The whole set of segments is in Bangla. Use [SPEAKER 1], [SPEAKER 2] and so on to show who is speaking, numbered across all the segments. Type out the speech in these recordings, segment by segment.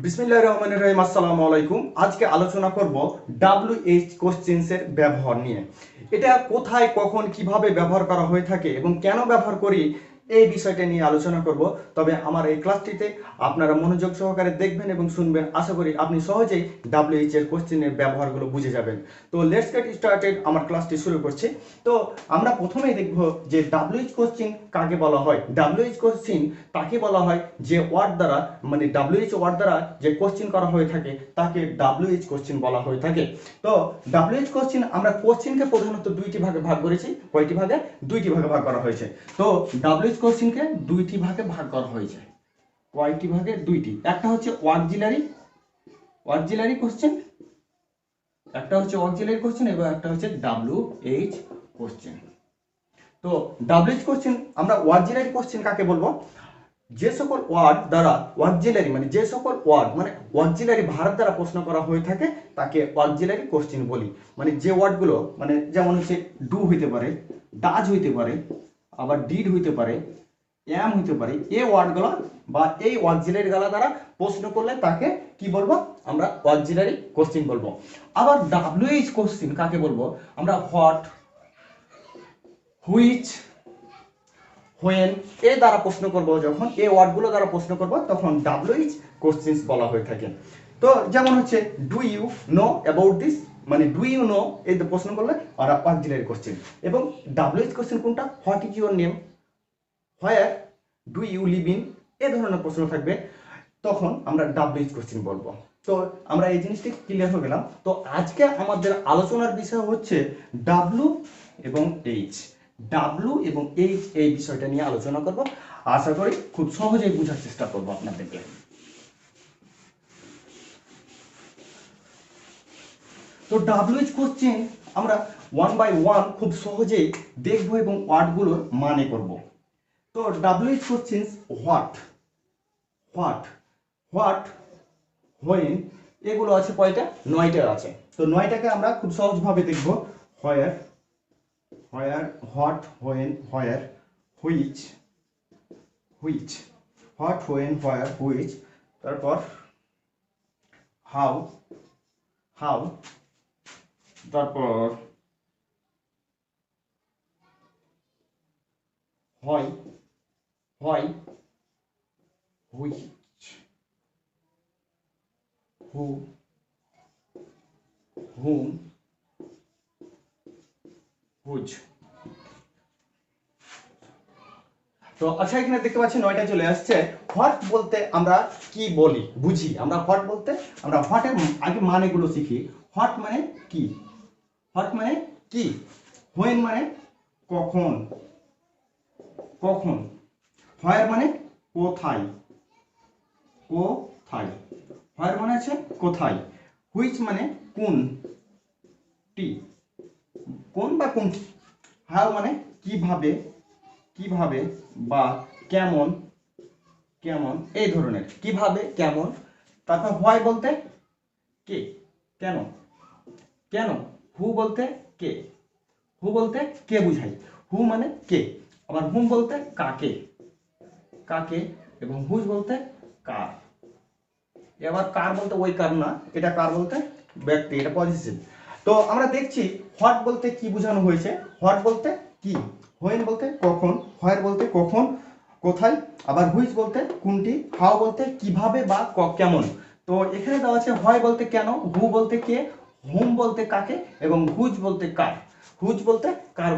[SPEAKER 1] বিসমিল্লাহির রহমানির রহিম। আসসালামু আলাইকুম। আজকে আলোচনা করব WH কোশ্চেন্সের ব্যবহার নিয়ে। এটা কোথায়, কখন, কিভাবে ব্যবহার করা হয়ে থাকে এবং কেন ব্যবহার করি, এই বিষয়টা নিয়ে আলোচনা করব। তবে আমার এই ক্লাসটিতে আপনারা মনোযোগ সহকারে দেখবেন এবং শুনবেন। আশা করি আপনি সহজেই WH এর কোশ্চেনের ব্যবহারগুলো বুঝে যাবেন। তো লেটস গেট স্টার্টেড। আমার ক্লাসটি শুরু করছি। তো আমরা প্রথমেই দেখব যে WH কোশ্চেন কাকে বলা হয়। WH কোশ্চেন তাকে বলা হয় যে ওয়ার্ড দ্বারা, মানে WH ওয়ার্ড দ্বারা যে কোশ্চেন করা হয়ে থাকে তাকে WH কোশ্চেন বলা হয়ে থাকে। তো WH কোশ্চেন, আমরা কোশ্চেনকে প্রধানত দুইটি ভাগে ভাগ করেছি। কয়টি ভাগে? দুইটি ভাগে ভাগ করা হয়েছে। তো WH কোশ্চেনকে দুইটি ভাগে ভাগ করা হয়েছে। কয়টি ভাগে? দুইটি। একটা হচ্ছে অক্সিলারি কোশ্চেন, একটা হচ্ছে অক্সিলারি কোশ্চেন এবং একটা হচ্ছে WH কোশ্চেন। তো WH কোশ্চেন, আমরা অক্সিলারি কোশ্চেন কাকে বলবো? যে সকল ওয়ার্ড দ্বারা অক্সিলারি, মানে যে সকল ওয়ার্ড মানে অক্সিলারি ভার্ব দ্বারা প্রশ্ন করা হয়ে থাকে তাকে অক্সিলারি কোশ্চেন বলি। মানে যে ওয়ার্ডগুলো, মানে যেমন হচ্ছে ডু হইতে পারে, ডাজ হইতে পারে, আবার ডিড হইতে পারে, এম হইতে পারে, এই ওয়ার্ডগুলো বা এই অক্সিলারি গুলো দ্বারা প্রশ্ন করলে তাকে কি বলবো? আমরা অক্সিলারি কোশ্চেন বলবো। আবার WH কোশ্চেন কাকে বলবো? আমরা হোয়াট, হুইচ, হোয়েন এ দ্বারা প্রশ্ন করব, যখন এই ওয়ার্ডগুলো দ্বারা প্রশ্ন করব তখন WH কোশ্চেন্স বলা হয়ে থাকে। তো যেমন হচ্ছে do you know about this, মানে ডু ইউ নো এই প্রশ্ন করলে ওরা অক্সিলারি কোশ্চেন। এবং WH কোশ্চেন কোনটা? What is your name, where do you live in, এ ধরনের প্রশ্ন থাকবে, তখন আমরা WH কোশ্চেন বলবো। তো আমরা এই জিনিসটি ক্লিয়ার হয়ে গেলাম। তো আজকে আমাদের আলোচনার বিষয় হচ্ছে এবং এইচ, এই বিষয়টা নিয়ে আলোচনা করব। আশা করি খুব সহজেই বোঝার চেষ্টা করব আপনাদেরকে। তো WH কোশ্চেন আমরা ওয়ান বাই ওয়ান খুব সহজেই দেখব এবং ওয়ার্ডগুলোর মানে করব। তো WH কোশ্চেন হোয়াট, হোয়েন, এগুলো আছে কয়টা? 9টা আছে। তো 9টাকে আমরা খুব সহজভাবে দেখব। Where, what, when, where, which, what, when, where, which, তারপর হাউ, তারপর হয়, হুইচ, হু, হুম, হুজ। তো আচ্ছা, এখানে দেখতে পাচ্ছি 9টা চলে আসছে। হোয়াট বলতে আমরা কি বলি, বুঝি? আমরা হোয়াট বলতে, আমরা হোয়াটের আগে মানেগুলো শিখি। হোয়াট মানে কি, হোয়েন মানে কখন, হোয়ার মানে কোথায়, হোয়ার মানে আছে কোথায়, হুইচ মানে কোনটি, কোন বা কোনটি, হাউ মানে কিভাবে বা কেমন, এই ধরনের, কিভাবে, কেমন। তারপর হোয়াই বলতে কে, কেন, হু বলতে কে বুঝাই, হু মানে কে। আবার হুম বলতে কাকে, এবং হুজ বলতে কার। এবার কার বলতে ওই কার না, এটা কার বলতে ব্যক্তি, এটা পজিটিভ। তো আমরা দেখছি হোয়াট বলতে কি বোঝানো হয়েছে। হোয়াট বলতে কি, হোয়েন বলতে কখন, হোয়ার বলতে কখন, কোথায়, আবার হুইচ বলতে কোনটি, হাউ বলতে কিভাবে বা কেমন। তো এখানে দেওয়া আছে হোয়াই বলতে কেন, হু বলতে কে, হুম বলতে কাকে, এবং হুজ বলতে কার।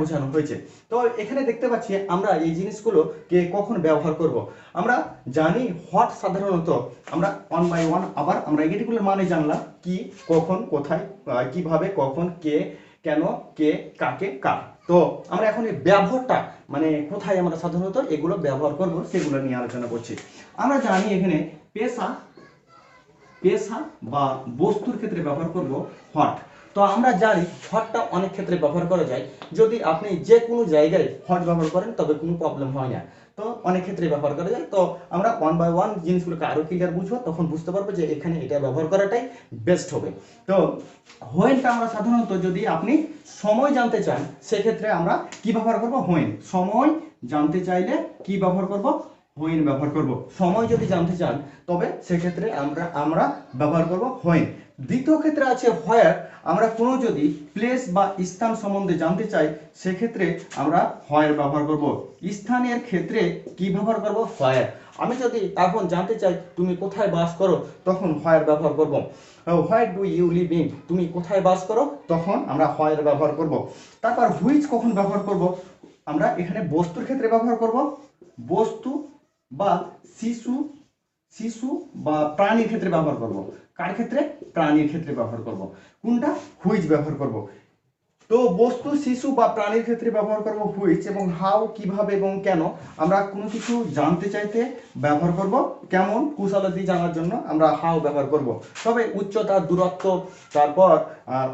[SPEAKER 1] বোঝানো হয়েছে। তো এখানে দেখতে পাচ্ছি আমরা এই জিনিসগুলোকে কখন ব্যবহার করব। আমরা জানি হোয়াট সাধারণত আমরা ওয়ান বাই ওয়ান আবার আমরা এগুলোর মানে জানলাম, কি, কখন, কোথায়, কিভাবে, কখন, কে, কেন, কে, কাকে, কার। তো আমরা এখন এই ব্যবহারটা, মানে কোথায় আমরা সাধারণত এগুলো ব্যবহার করব সেগুলো নিয়ে আলোচনা করছি। আমরা জানি এখানে পেশা বা বস্তুর ক্ষেত্রে ব্যবহার করব হোয়াট। তো আমরা জানি হোয়াটটা অনেক ক্ষেত্রে ব্যবহার করা যায়। যদি আপনি যে কোনো জায়গায় হোয়াট ব্যবহার করেন তবে কোনো প্রবলেম হয় না। তো অনেক ক্ষেত্রে ব্যবহার করা যায়। তো আমরা ওয়ান বাই ওয়ান জিনিসগুলোকে আরো ক্লিয়ার বুঝবো, তখন বুঝতে পারবো যে এখানে এটা ব্যবহার করাটাই বেস্ট হবে। তো হোয়েনটা আমরা সাধারণত, যদি আপনি সময় জানতে চান সেক্ষেত্রে আমরা কি ব্যবহার করব? হোয়েন। সময় জানতে চাইলে কি ব্যবহার করব? হোয়েন ব্যবহার করব। সময় যদি জানতে চান তবে সেক্ষেত্রে আমরা ব্যবহার করব হোয়েন। দ্বিতীয় ক্ষেত্রে আছে হোয়ার। আমরা কোনো যদি প্লেস বা স্থান সম্বন্ধে জানতে চাই সেক্ষেত্রে আমরা হোয়ার ব্যবহার করব। স্থানের ক্ষেত্রে কি ব্যবহার করব? হোয়ার। আমি যদি এখন জানতে চাই তুমি কোথায় বাস করো, তখন হোয়ার ব্যবহার করব। Where do you live in, তুমি কোথায় বাস করো, তখন আমরা হোয়ার ব্যবহার করব। তারপর হুইচ কখন ব্যবহার করব? আমরা এখানে বস্তুর ক্ষেত্রে ব্যবহার করব। বস্তু বা শিশু শিশু বা প্রাণীর ক্ষেত্রে ব্যবহার করব। কার ক্ষেত্রে? প্রাণীর ক্ষেত্রে ব্যবহার করব। কোনটা? হুইচ ব্যবহার করব। তো বস্তু, শিশু বা প্রাণীর ক্ষেত্রে ব্যবহার করব হুইচ। এবং হাউ, কিভাবে এবং কেন আমরা কোনো কিছু জানতে চাইতে ব্যবহার করব। কেমন কুশলাদি জানার জন্য আমরা হাউ ব্যবহার করব। তবে উচ্চতা, দূরত্ব, তারপর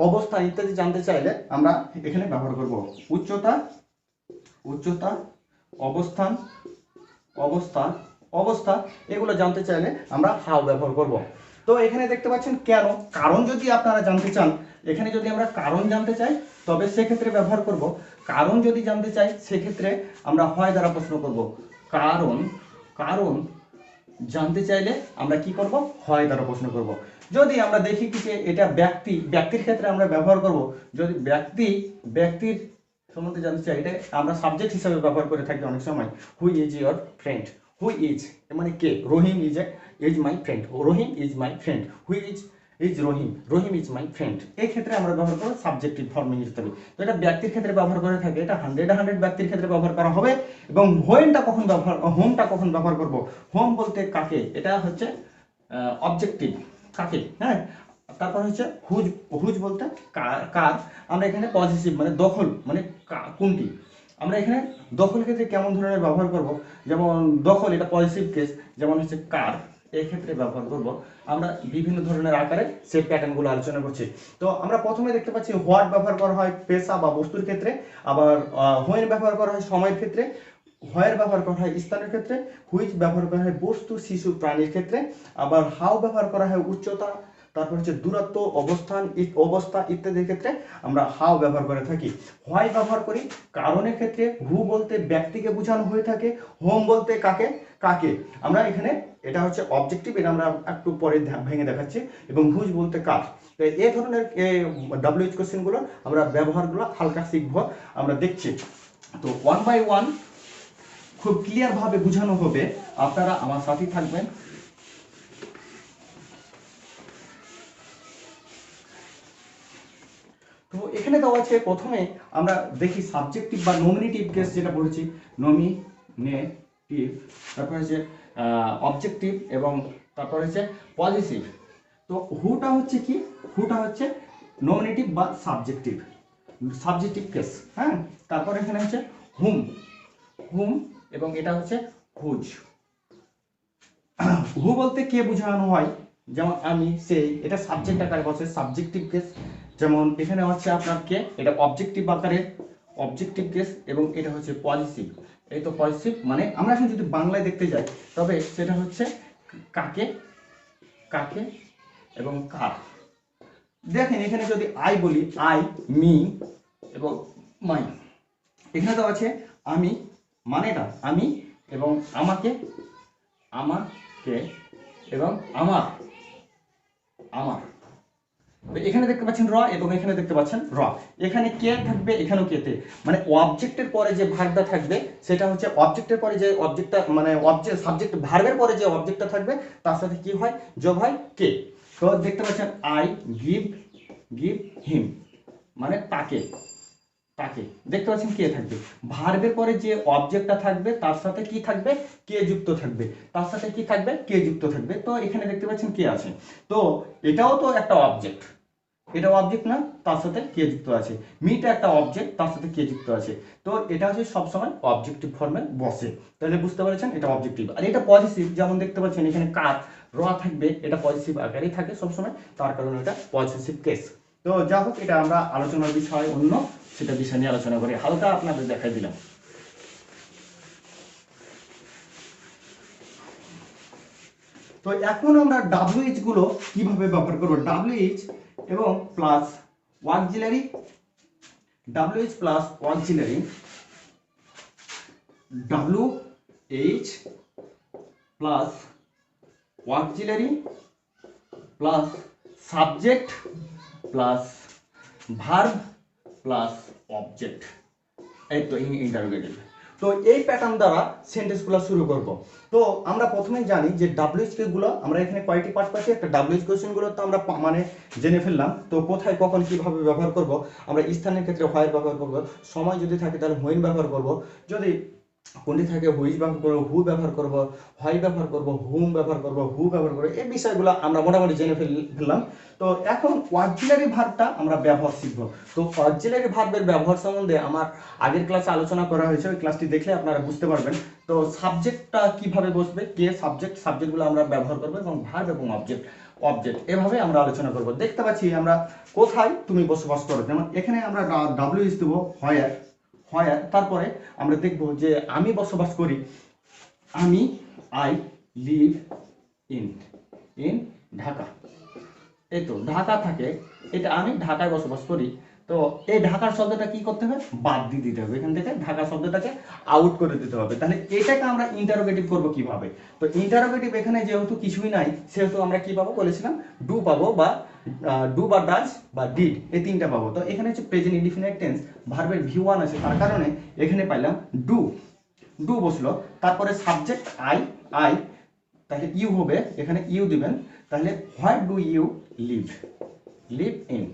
[SPEAKER 1] অবস্থান ইত্যাদি জানতে চাইলে আমরা এখানে ব্যবহার করব উচ্চতা, অবস্থান, অবস্থা এগুলো জানতে চাইলে আমরা হাউ ব্যবহার করব। তো এখানে দেখতে পাচ্ছেন কেন। কারণ যদি আপনারা জানতে চান, এখানে যদি আমরা কারণ জানতে চাই তবে সেক্ষেত্রে ব্যবহার করব। কারণ যদি জানতে চাই সেক্ষেত্রে আমরা হয় দ্বারা প্রশ্ন করব। কারণ জানতে চাইলে আমরা কি করব? হয় দ্বারা প্রশ্ন করব। যদি আমরা দেখি কি যে এটা ব্যক্তির ক্ষেত্রে আমরা ব্যবহার করব। যদি ব্যক্তির সম্বন্ধে জানতে চাই, এটা আমরা সাবজেক্ট হিসেবে ব্যবহার করে থাকি অনেক সময়। Who is your friend? Who is মানে কে? Rahim is my friend. Rahim is my friend. Who is Rahim? Rahim is my friend. এই ক্ষেত্রে আমরা ব্যবহার করব সাবজেক্টিভ ফর্মে হিসেবে। তো এটা ব্যক্তির ক্ষেত্রে ব্যবহার করে থাকে, এটা 100 ব্যক্তির ক্ষেত্রে ব্যবহার করা হবে। এবং হোমটা কখন ব্যবহার করব? হোম বলতে কাকে? এটা হচ্ছে অবজেক্টিভ, কাকে, হ্যাঁ। তারপর হচ্ছে হুজ বলতে কার। আমরা এখানে পজিটিভ মানে দখল মানে কোনটি। আমরা এখানে দখল ক্ষেত্রে কেমন ধরনের ব্যবহার করব? যেমন দখল, এটা পজিটিভ কেস, যেমন হচ্ছে কার, এই ক্ষেত্রে ব্যবহার করব। আমরা বিভিন্ন ধরনের আকারে সেই প্যাটার্নগুলো আলোচনা করছি। তো আমরা প্রথমে দেখতে পাচ্ছি হোয়াট ব্যবহার করা হয় পেশা বা বস্তুর ক্ষেত্রে, আবার হোয়েন ব্যবহার করা হয় সময়ের ক্ষেত্রে, হোয়ার ব্যবহার করা হয় স্থানের ক্ষেত্রে, হুইচ ব্যবহার করা হয় বস্তু, শিশু, প্রাণীর ক্ষেত্রে, আবার হাউ ব্যবহার করা হয় উচ্চতা, তারপর হচ্ছে দূরত্ব, অবস্থা ইত্যাদির ক্ষেত্রে আমরা হাউ ব্যবহার করে থাকি। হোয়াই ব্যবহার করি কারণের ক্ষেত্রে, হু বলতে ব্যক্তিকে বোঝানো হয়ে থাকে, হোম বলতে কাকে আমরা এখানে, এটা হচ্ছে অবজেক্টিভ, এটা আমরা একটু পরে ভেঙে দেখাচ্ছি, এবং হুজ বলতে কার। তো এই ধরনের WH কোশ্চেনগুলো আমরা ব্যবহারগুলো হালকা শিখবো, আমরা দেখছি। তো 1 by 1 খুব ক্লিয়ার ভাবে বোঝানো হবে, আপনারা আমার সাথেই থাকবেন। তো এখানে দেওয়া আছে, প্রথমে আমরা দেখি সাবজেক্টিভ বা নমিনেটিভ কেস যেটা বলেছি, নমিনেটিভ, তারপর হচ্ছে অবজেক্টিভ, এবং তারপর হচ্ছে পজিটিভ। তো হুটা হচ্ছে কি? হুটা হচ্ছে নমিনেটিভ বা সাবজেক্টিভ কেস, হ্যাঁ। তারপর এখানে হচ্ছে হুম, এবং এটা হচ্ছে হুজ। হু বলতে কে বোঝানো হয়, যেমন আমি, সেই, এটা সাবজেক্ট আকারে বসে, সাবজেক্টিভ কেস। যেমন এখানে হচ্ছে আপনার কে, এটা অবজেক্টিভ আকারে, অবজেক্টিভ কেস, এবং এটা হচ্ছে পজিটিভ। এই তো পজিটিভ মানে আমরা এখন যদি বাংলায় দেখতে যাই তবে সেটা হচ্ছে কাকে এবং কার। দেখেন এখানে যদি আই বলি, আই, মি এবং মাই। এখানে তো আছে আমি, মানেটা আমি, এবং আমাকে এবং আমার। এখানে দেখতে পাচ্ছেন র, এবং এখানে দেখতে পাচ্ছেন র। এখানে কে থাকবে, এখানেও কেতে, মানে অবজেক্টের পরে যে ভার্বটা থাকবে সেটা হচ্ছে অবজেক্টের পরে যে অবজেক্টটা, মানে সাবজেক্ট ভার্বের পরে যে অবজেক্টটা থাকবে তার সাথে কি হয়, যোগ হয় কে। তো দেখতে পাচ্ছেন আই গিভ হিম, মানে তাকে দেখতে পাচ্ছেন কে থাকবে। ভার্বের পরে যে অবজেক্টটা থাকবে তার সাথে কি থাকবে, কে যুক্ত থাকবে, তার সাথে কি থাকবে, কে যুক্ত থাকবে। তো এখানে দেখতে পাচ্ছেন কে আছে। তো এটাও তো একটা অবজেক্ট, এটা অবজেক্ট না, তার সাথে কে যুক্ত আছে। মিটা একটা অবজেক্ট, তার সাথে কে যুক্ত আছে। তো এটা হচ্ছে সবসময় অবজেক্টিভ ফর্মে বসে। তাহলে বুঝতে পারছেন এটা অবজেক্টিভ। আর এটা পজিটিভ, যেমন দেখতে পাচ্ছেন এখানে কার, র থাকবে, এটা পজিটিভ আকারেই থাকে সবসময়, তার কারণে এটা পজিটিভ কেস। তো যা হোক, এটা আমরা আলোচনার বিষয় অন্য, সেটা বিষয় নিয়ে আলোচনা করে হালকা আপনাদের দেখাই দিলাম। তো এখন আমরা WH গুলো কিভাবে ব্যবহার করব। WH এবং plus auxiliary, WH plus auxiliary, WH plus auxiliary plus subject plus verb plus object, এই তো ইন্টারোগেটিভ। তো এই প্যাটার্ন দ্বারা সেন্টেন্সগুলো শুরু করব। তো আমরা প্রথমেই জানি যে WH গুলো আমরা এখানে কয়টি পার্ট পাচ্ছি, একটা WH কোশ্চেনগুলো তো আমরা মানে জেনে ফেললাম। তো কোথায় কখন কিভাবে ব্যবহার করব, আমরা স্থানের ক্ষেত্রে হোয়ার ব্যবহার করব, সময় যদি থাকে তাহলে হোয়েন ব্যবহার করব, যদি কোনটি থাকে হুইচ ব্যবহার করবো, হু ব্যবহার করব, হয় ব্যবহার করব, হুম ব্যবহার করব, হু ব্যবহার করবো, এই বিষয়গুলো আমরা মোটামুটি জেনে ফেললাম। তো এখন অক্সিলারি ভার্বটা আমরা ব্যবহার শিখব। তো অক্সিলারি ভার্বের ব্যবহার সম্বন্ধে আমার আগের ক্লাসে আলোচনা করা হয়েছে, ওই ক্লাসটি দেখলে আপনারা বুঝতে পারবেন। তো সাবজেক্টটা কিভাবে বসবে, কে সাবজেক্ট, সাবজেক্টগুলো আমরা ব্যবহার করবো, এবং ভার্ব এবং অবজেক্ট এভাবে আমরা আলোচনা করব। দেখতে পাচ্ছি আমরা কোথায় তুমি বসবাস করো, যেমন এখানে আমরা WH দেবো হোয়ার, তারপরে আমরা দেখব যে আমি বসবাস করি, আমি আই লিভ ইন ঢাকা। এই তো ঢাকা থাকে, এটা আমি ঢাকায় বসবাস করি। তো এই ঢাকার শব্দটা কি করতে হবে, বাদ দিয়ে দিতে হবে, এখান থেকে ঢাকা শব্দটাকে আউট করে দিতে হবে। তাহলে এটাকে আমরা ইন্টারোগেটিভ করব কিভাবে, তো ইন্টারোগেটিভ এখানে যেহেতু কিছুই নাই সেহেতু আমরা কি পাবো বলেছিলাম, ডু পাবো, বা ডু বা ডাজ বা ডিড, এই তিনটা পাবো। তো এখানে হচ্ছে প্রেজেন্ট ইনডিফিনিট টেন্স, ভার্বের V1 আছে, তার কারণে এখানে পাইলাম ডু বসলো। তারপরে সাবজেক্ট আই, তাহলে ইউ হবে, এখানে ইউ দিবেন। তাহলে where do you live in,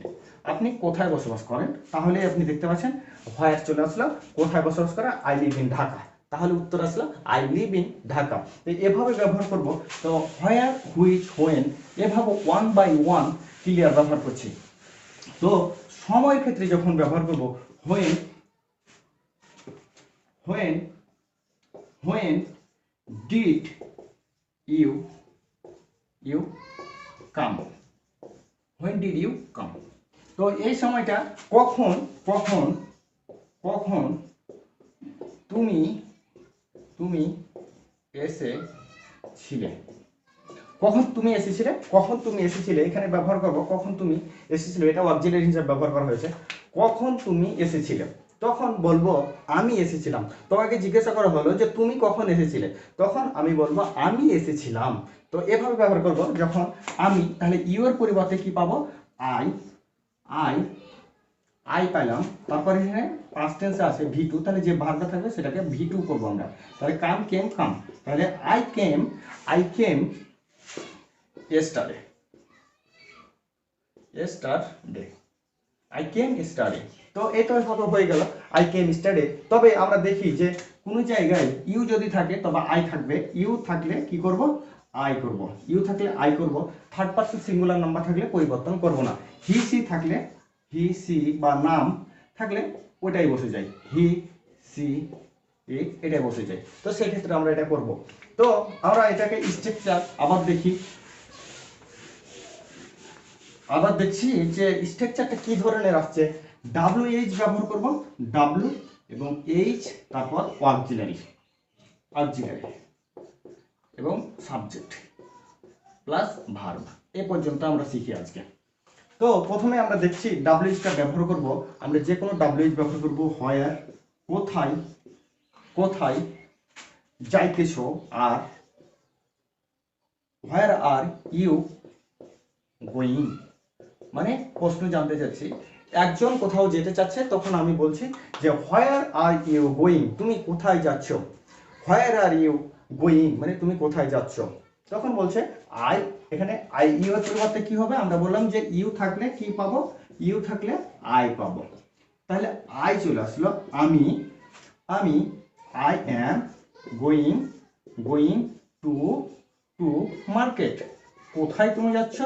[SPEAKER 1] আপনি কোথায় বসবাস করেন, তাহলে আপনি দেখতে পাচ্ছেন হোয়ার চলে আসলো, কোথায় বসবাস করে, আই লিভ ইন ঢাকা, তাহলে উত্তর আসলো আই লিভ ইন ঢাকা। তো এভাবে ব্যবহার করব। তো হোয়ার, হুইচ, হোয়েন, এভাবে 1 বাই 1 ক্লিয়ার ব্যবহার করছি। তো সময়ের ক্ষেত্রে যখন ব্যবহার করব, when did you come, when did you come, তো এই সময়টা কখন তুমি এসেছিলে, কখন তুমি এসেছিলে এখানে ব্যবহার করব, কখন তুমি এসেছিলে, এটা অক্সিলারি হিসেবে ব্যবহার করা হয়েছে। কখন তুমি এসেছিলে, তখন বলবো আমি এসেছিলাম। তোমাকে জিজ্ঞাসা করা হলো যে তুমি কখন এসেছিলে, তখন আমি বলবো আমি এসেছিলাম। তো এভাবে ব্যবহার করব যখন আমি, তাহলে ইউ এর পরিবর্তে কি পাবো, আই পাইলাম। তারপরে এখানে পাস্ট টেন্সে আছে V2, তাহলে যে ভার্বটা থাকবে সেটাকে V2 করবো আমরা। তাহলে কাম, তাহলে I came yesterday, I came yesterday। তো এটা হয়ে গেল আই কেম yesterday। তবে আমরা দেখি যে কোন জায়গায় ইউ যদি থাকে তবে আই থাকবে, ইউ থাকলে কি করব, আই করব, ইউ থাকলে আই করব। থার্ড পারসন সিঙ্গুলার নাম্বার থাকলে পরিবর্তন করব না। হি সি বা নাম থাকলে ওটাই বসে যায়, হি সি এটাই বসে যায়। তো সেই ক্ষেত্রে আমরা এটা করব। তো আমরা এটাকে স্ট্রাকচার আবার দেখছি যে স্ট্রাকচারটা কি ধরনের আসছে। WH ব্যবহার করব, W এবং H, তারপর অক্সিলারি এবং সাবজেক্ট প্লাস ভার্ব, এ পর্যন্ত আমরা শিখি আজকে। তো প্রথমে আমরা দেখছি WH টা ব্যবহার করব, আমরা যে কোনো WH ব্যবহার করব, হোয়ার, কোথায় যাইতেছো, আর হোয়ার আর ইউ গোয়িং, মানে প্রশ্ন জানতে চাচ্ছি, একজন কোথাও যেতে চাচ্ছে, তখন আমি বলছি যে হোয়ার আর ইউ গোয়িং, তুমি কোথায় যাচ্ছ, হোয়ার আর ইউ গোয়িং মানে তুমি কোথায় যাচ্ছ। তখন বলছে আই, এখানে আই ইউ এর পরিবর্তে কি হবে, আমরা বললাম যে ইউ থাকলে কি পাবো, ইউ থাকলে আই পাবো। তাহলে আই চলে আসলো, আমি I am going to market, কোথায় তুমি যাচ্ছ,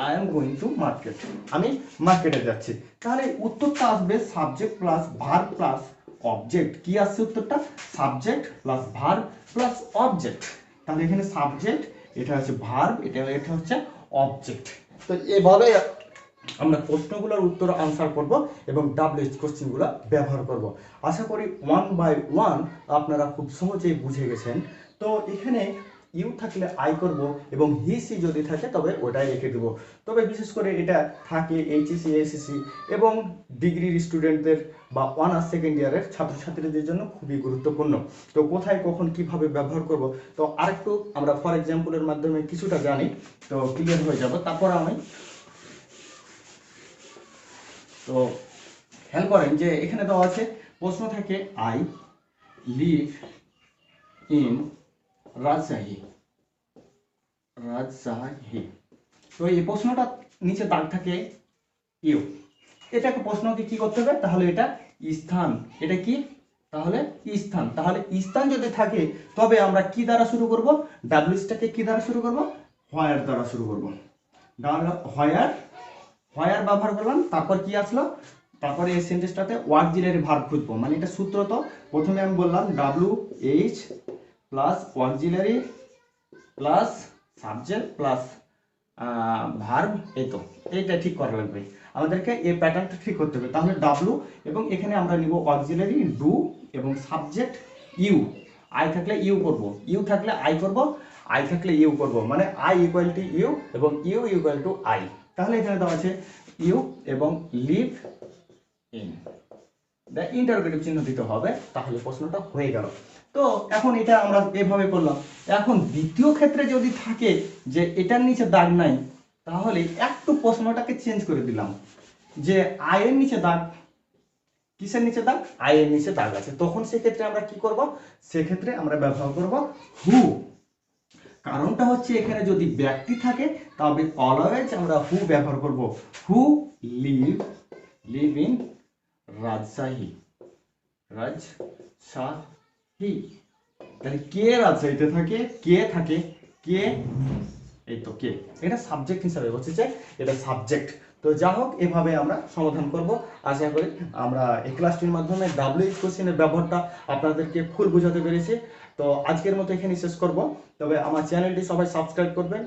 [SPEAKER 1] I am going to market, আমি মার্কেটে যাচ্ছি। তাহলে উত্তরটা আসবে subject plus verb plus object. কি আসছে উত্তরটা, subject plus verb plus object. তাহলে এখানে সাবজেক্ট, এটা হচ্ছে ভার্ব, এটা হচ্ছে অবজেক্ট। তো এভাবে আমরা প্রশ্নগুলোর উত্তর আনসার করব এবং WH কোশ্চেনগুলো ব্যবহার করব। আশা করি 1 বাই 1 আপনারা খুব সহজেই বুঝে গেছেন। তো এখানে ইউ থাকলে আই করব এবং হি সি যদি থাকে তবে ওটাই রেখে দেবো। তবে বিশেষ করে এটা থাকে এইচএসসি এসএসসি এবং ডিগ্রির স্টুডেন্টদের বা অনার্স সেকেন্ড ইয়ারের ছাত্রছাত্রীদের জন্য খুবই গুরুত্বপূর্ণ। তো কোথায় কখন কিভাবে ব্যবহার করব, তো আরেকটু আমরা ফর এক্সাম্পলের মাধ্যমে কিছুটা জানি, তো ক্লিয়ার হয়ে যাব। তারপর আমি তো খেয়াল করেন যে এখানে দেওয়া আছে প্রশ্ন থাকে I live in Rajshahi. Rajshahi, তো এই প্রশ্নটা নিচে দাগ থাকে ইউ, এটাকে প্রশ্নকে কি করতে হবে, তাহলে এটা স্থান, এটা কি তাহলে স্থান, তাহলে স্থান যদি থাকে তবে আমরা কি দ্বারা শুরু করব, ডাব্লিউসটাকে কি দ্বারা শুরু করব, হোয়ার দ্বারা শুরু করব। হোয়ার, হোয়ার ব্যবহার করলাম, তারপর কি আসলো, তারপরে এই সেন্টেন্সটাতে অক্সিলিয়ারি ভার্ব খুঁজবো, মানে এটা সূত্র। তো প্রথমে আমি বললাম WH plus auxiliary plus subject plus verb, এই তো এইটা ঠিক করা লাগবে আমাদেরকে, এই প্যাটার্নটা ঠিক করতে হবে। তাহলে ডাব্লু এবং এখানে আমরা নিব অক্সিলিয়ারি ডু এবং সাবজেক্ট ইউ, আই থাকলে ইউ করব, ইউ থাকলে আই করব, আই থাকলে ইউ করব, মানে আই ইকুয়াল টু ইউ এবং ইউ ইকুয়াল টু আই। তাহলে এখানে দেওয়া আছে ইউ এবং লিভ ইন, ইন্টারোগেটিভ চিহ্ন দিতে হবে, তাহলে প্রশ্নটা হয়ে গেল। তো এখন এটা আমরা এভাবে করলাম। এখন দ্বিতীয় ক্ষেত্রে যদি থাকে যে এটার নিচে দাগ নাই, তাহলে একটু প্রশ্নটাকে চেঞ্জ করে দিলাম যে আয়ের নিচে দাগ, কিসের নিচে দাগ, আয়ের নিচে দাগ আছে, তখন সেক্ষেত্রে আমরা কি করব, সেক্ষেত্রে আমরা ব্যবহার করব হু। কারণটা হচ্ছে এখানে যদি ব্যক্তি থাকে তবে অলওয়েজ আমরা হু ব্যবহার করব। হু লিভ ইন রাজশাহী। রাজশাহী, তাহলে কে রাজশাহীতে থাকে, কে থাকে, কে, এই তো কে, এটা সাবজেক্ট হিসাবে বসেছে, এটা সাবজেক্ট। তো যা হোক এভাবে আমরা সমাধান করব। আশা করি আমরা এই ক্লাসটির মাধ্যমে WH কোশ্চেনের ব্যবহারটা আপনাদেরকে ফুল বোঝাতে পেরেছি। তো আজকের মতো এখানে শেষ করব, তবে আমার চ্যানেলটি সবাই সাবস্ক্রাইব করবেন।